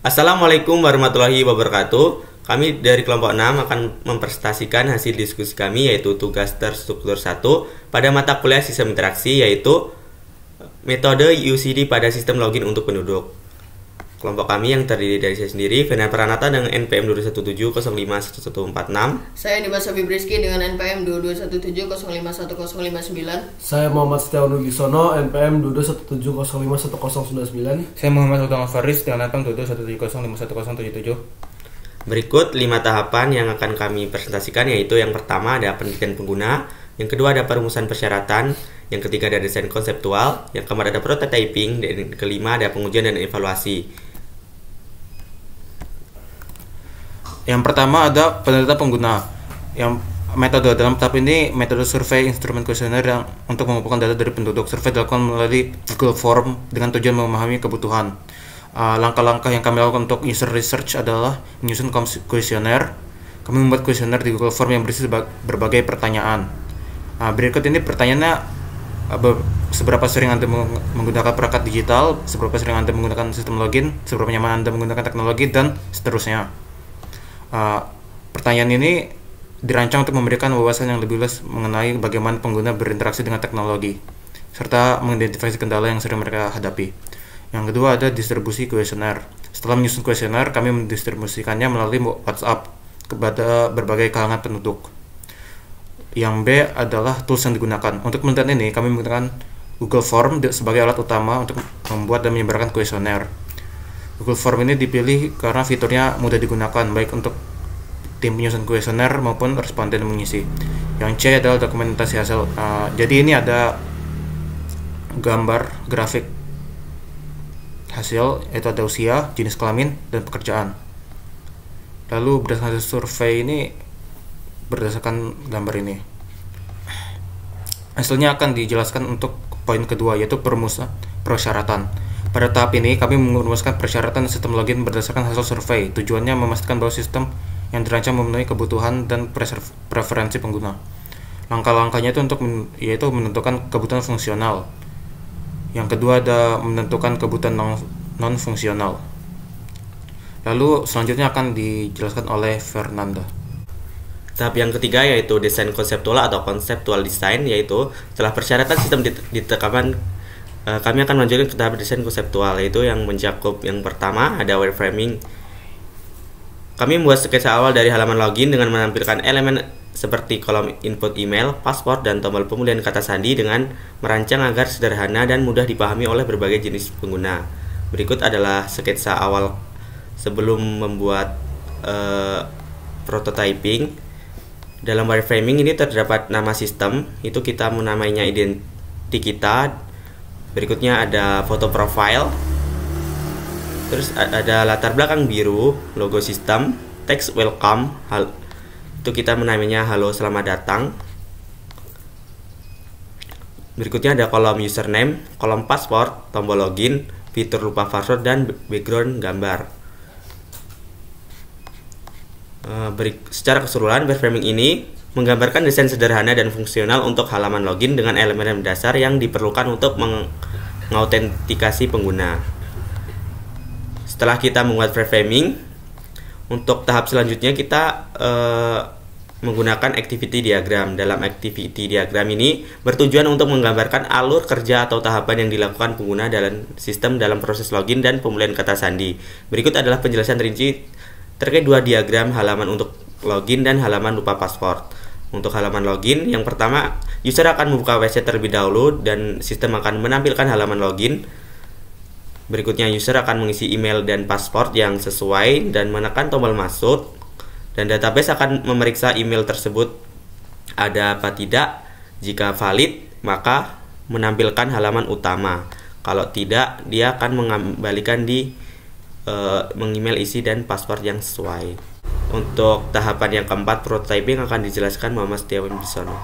Assalamualaikum warahmatullahi wabarakatuh. Kami dari kelompok 6 akan mempresentasikan hasil diskusi kami yaitu tugas terstruktur 1 pada mata kuliah sistem interaksi yaitu metode UCD pada sistem login untuk penduduk. Kelompok kami yang terdiri dari saya sendiri, Fenar Pranata dengan NPM 217051146. Saya Dimas Habib Rizky dengan NPM 2217051059. Saya Muhammad Setiawan Wibisono, NPM 2217051099. Saya Muhammad Hudang Faris dengan NPM 2217051077. Berikut 5 tahapan yang akan kami presentasikan, yaitu yang pertama ada penelitian pengguna, yang kedua ada perumusan persyaratan, yang ketiga ada desain konseptual, yang keempat ada prototyping, dan yang kelima ada pengujian dan evaluasi. Yang pertama ada penelitian pengguna. Yang metode dalam tahap ini metode survei instrumen kuesioner yang untuk mengumpulkan data dari penduduk. Survei dilakukan melalui Google Form dengan tujuan memahami kebutuhan. Langkah-langkah yang kami lakukan untuk user research adalah menyusun kuesioner. Kami membuat kuesioner di Google Form yang berisi berbagai pertanyaan. Berikut ini pertanyaannya: seberapa sering Anda menggunakan perangkat digital, seberapa sering Anda menggunakan sistem login, seberapa nyaman Anda menggunakan teknologi, dan seterusnya. Pertanyaan ini dirancang untuk memberikan wawasan yang lebih luas mengenai bagaimana pengguna berinteraksi dengan teknologi, serta mengidentifikasi kendala yang sering mereka hadapi. Yang kedua ada distribusi kuesioner. Setelah menyusun kuesioner, kami mendistribusikannya melalui WhatsApp kepada berbagai kalangan penduduk. Yang B adalah tools yang digunakan. Untuk penelitian ini, kami menggunakan Google Form sebagai alat utama untuk membuat dan menyebarkan kuesioner. Google Form ini dipilih karena fiturnya mudah digunakan, baik untuk tim penyusun kuesioner maupun responden yang mengisi. Yang C adalah dokumentasi hasil. Jadi ini ada gambar grafik hasil, yaitu ada usia, jenis kelamin, dan pekerjaan. Lalu berdasarkan hasil survei ini, berdasarkan gambar ini, hasilnya akan dijelaskan untuk poin kedua, yaitu perumusan persyaratan. Pada tahap ini, kami merumuskan persyaratan sistem login berdasarkan hasil survei. Tujuannya memastikan bahwa sistem yang dirancang memenuhi kebutuhan dan preferensi pengguna. Langkah-langkahnya itu yaitu menentukan kebutuhan fungsional. Yang kedua ada menentukan kebutuhan non-fungsional. Lalu selanjutnya akan dijelaskan oleh Fernanda. Tahap yang ketiga yaitu desain konseptual atau conceptual design, yaitu setelah persyaratan sistem ditetapkan, kami akan melanjutkan ke tahap desain konseptual, yaitu yang mencakup yang pertama ada wireframing. Kami membuat sketsa awal dari halaman login dengan menampilkan elemen seperti kolom input email, password, dan tombol pemulihan kata sandi dengan merancang agar sederhana dan mudah dipahami oleh berbagai jenis pengguna. Berikut adalah sketsa awal sebelum membuat prototyping. Dalam wireframing ini terdapat nama sistem, itu kita menamainya identiti kita. Berikutnya ada foto profile, terus ada latar belakang biru, logo sistem, teks welcome, itu kita menamainya halo selamat datang. Berikutnya ada kolom username, kolom password, tombol login, fitur lupa password, dan background gambar. Secara keseluruhan, wireframing ini menggambarkan desain sederhana dan fungsional untuk halaman login dengan elemen dasar yang diperlukan untuk mengautentikasi pengguna. Setelah kita membuat wireframing, untuk tahap selanjutnya kita menggunakan activity diagram. Dalam activity diagram ini bertujuan untuk menggambarkan alur kerja atau tahapan yang dilakukan pengguna dalam sistem dalam proses login dan pemulihan kata sandi. Berikut adalah penjelasan rinci terkait dua diagram halaman untuk login dan halaman lupa password. Untuk halaman login, yang pertama, user akan membuka website terlebih dahulu dan sistem akan menampilkan halaman login. Berikutnya, user akan mengisi email dan password yang sesuai dan menekan tombol masuk. Dan database akan memeriksa email tersebut ada apa tidak. Jika valid, maka menampilkan halaman utama. Kalau tidak, dia akan mengembalikan meng-email isi dan password yang sesuai. Untuk tahapan yang keempat, prototyping, akan dijelaskan Muhammad Setiawan Wibisono.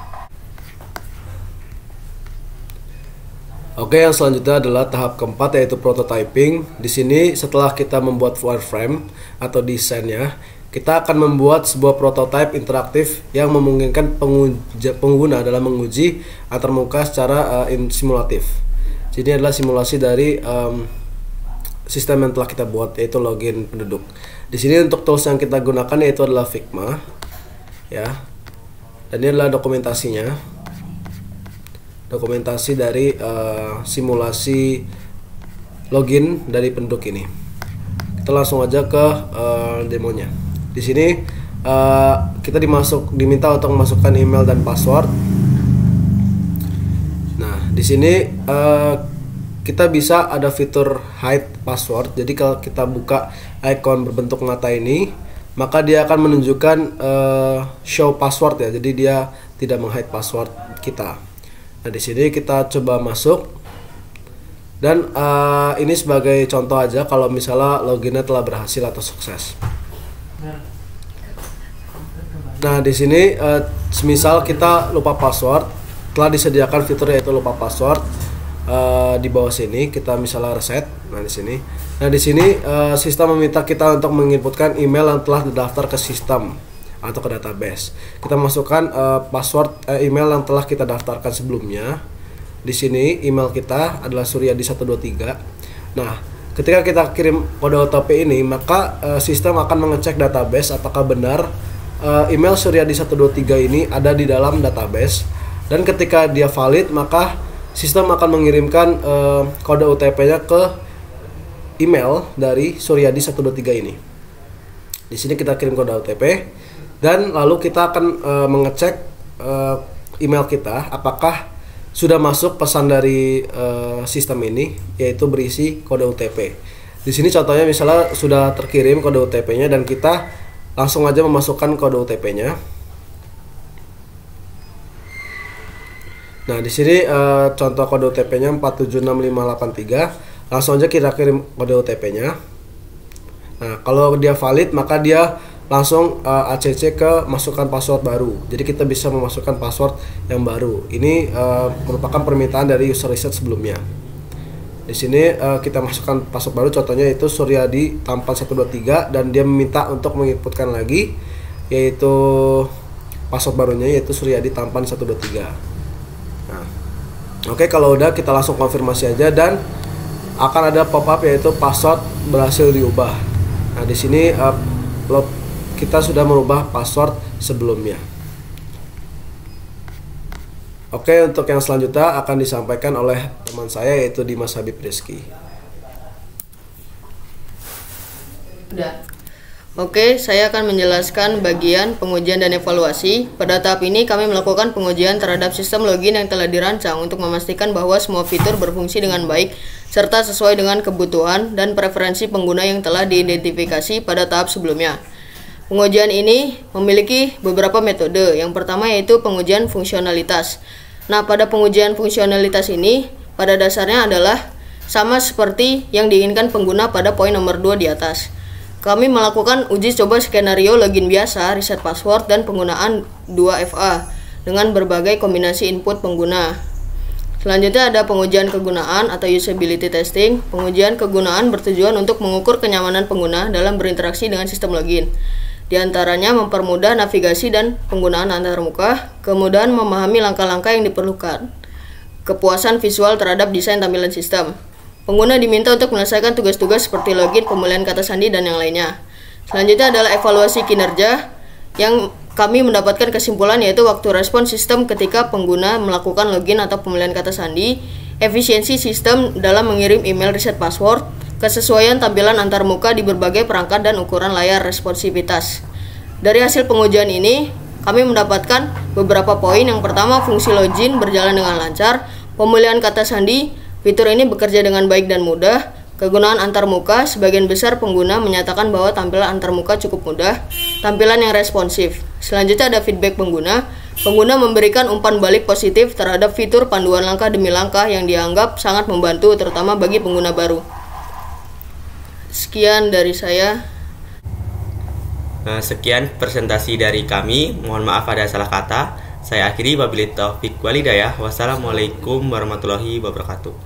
Oke, yang selanjutnya adalah tahap keempat, yaitu prototyping. Di sini setelah kita membuat wireframe atau desainnya, kita akan membuat sebuah prototype interaktif yang memungkinkan pengguna dalam menguji antarmuka secara simulatif. Jadi adalah simulasi dari sistem yang telah kita buat, yaitu login penduduk. Di sini untuk tools yang kita gunakan yaitu adalah Figma, ya. Dan ini adalah dokumentasinya, dokumentasi dari simulasi login dari penduduk ini. Kita langsung aja ke demonya. Di sini kita diminta untuk memasukkan email dan password. Nah, di sini kita bisa ada fitur hide password. Jadi kalau kita buka icon berbentuk mata ini, maka dia akan menunjukkan show password ya. Jadi dia tidak meng-hide password kita. Nah, di sini kita coba masuk. Dan ini sebagai contoh aja kalau misalnya loginnya telah berhasil atau sukses. Nah, di sini semisal kita lupa password, telah disediakan fitur yaitu lupa password. Di bawah sini kita misalnya reset. Nah, di sini sistem meminta kita untuk menginputkan email yang telah terdaftar ke sistem atau ke database. Kita masukkan password email yang telah kita daftarkan sebelumnya. Di sini email kita adalah suryadi123. Nah, ketika kita kirim kode OTP ini, maka sistem akan mengecek database apakah benar email suryadi123 ini ada di dalam database. Dan ketika dia valid, maka sistem akan mengirimkan kode OTP-nya ke email dari Suryadi123 ini. Di sini kita kirim kode OTP dan lalu kita akan mengecek email kita apakah sudah masuk pesan dari sistem ini, yaitu berisi kode OTP. Di sini contohnya misalnya sudah terkirim kode OTP-nya dan kita langsung aja memasukkan kode OTP-nya. Nah, di sini contoh kode OTP-nya 476583. Langsung aja kita kirim kode OTP-nya. Nah, kalau dia valid, maka dia langsung ACC ke masukkan password baru. Jadi kita bisa memasukkan password yang baru. Ini merupakan permintaan dari user reset sebelumnya. Di sini kita masukkan password baru, contohnya itu Suryadi Tampan 123, dan dia meminta untuk menginputkan lagi, yaitu password barunya yaitu Suryadi Tampan 123. Nah, oke, kalau udah kita langsung konfirmasi aja dan akan ada pop-up yaitu password berhasil diubah. Nah, di sini kita sudah merubah password sebelumnya. Oke, untuk yang selanjutnya akan disampaikan oleh teman saya yaitu Dimas Habib Rizky. Udah. Oke, saya akan menjelaskan bagian pengujian dan evaluasi. Pada tahap ini kami melakukan pengujian terhadap sistem login yang telah dirancang untuk memastikan bahwa semua fitur berfungsi dengan baik serta sesuai dengan kebutuhan dan preferensi pengguna yang telah diidentifikasi pada tahap sebelumnya. Pengujian ini memiliki beberapa metode. Yang pertama yaitu pengujian fungsionalitas. Nah, pada pengujian fungsionalitas ini pada dasarnya adalah sama seperti yang diinginkan pengguna pada poin nomor 2 di atas. Kami melakukan uji coba skenario login biasa, reset password, dan penggunaan 2FA dengan berbagai kombinasi input pengguna. Selanjutnya ada pengujian kegunaan atau usability testing. Pengujian kegunaan bertujuan untuk mengukur kenyamanan pengguna dalam berinteraksi dengan sistem login. Di antaranya mempermudah navigasi dan penggunaan antarmuka, kemudahan memahami langkah-langkah yang diperlukan, kepuasan visual terhadap desain tampilan sistem. Pengguna diminta untuk menyelesaikan tugas-tugas seperti login, pemulihan kata sandi, dan yang lainnya. Selanjutnya adalah evaluasi kinerja, yang kami mendapatkan kesimpulan yaitu waktu respon sistem ketika pengguna melakukan login atau pemulihan kata sandi, efisiensi sistem dalam mengirim email reset password, kesesuaian tampilan antarmuka di berbagai perangkat, dan ukuran layar responsivitas. Dari hasil pengujian ini, kami mendapatkan beberapa poin. Yang pertama, fungsi login berjalan dengan lancar, pemulihan kata sandi, fitur ini bekerja dengan baik dan mudah. Kegunaan antarmuka, sebagian besar pengguna menyatakan bahwa tampilan antarmuka cukup mudah. Tampilan yang responsif. Selanjutnya ada feedback pengguna. Pengguna memberikan umpan balik positif terhadap fitur panduan langkah demi langkah yang dianggap sangat membantu, terutama bagi pengguna baru. Sekian dari saya. Sekian presentasi dari kami. Mohon maaf ada salah kata. Saya akhiri, wabillahi taufik walhidayah. Wassalamualaikum warahmatullahi wabarakatuh.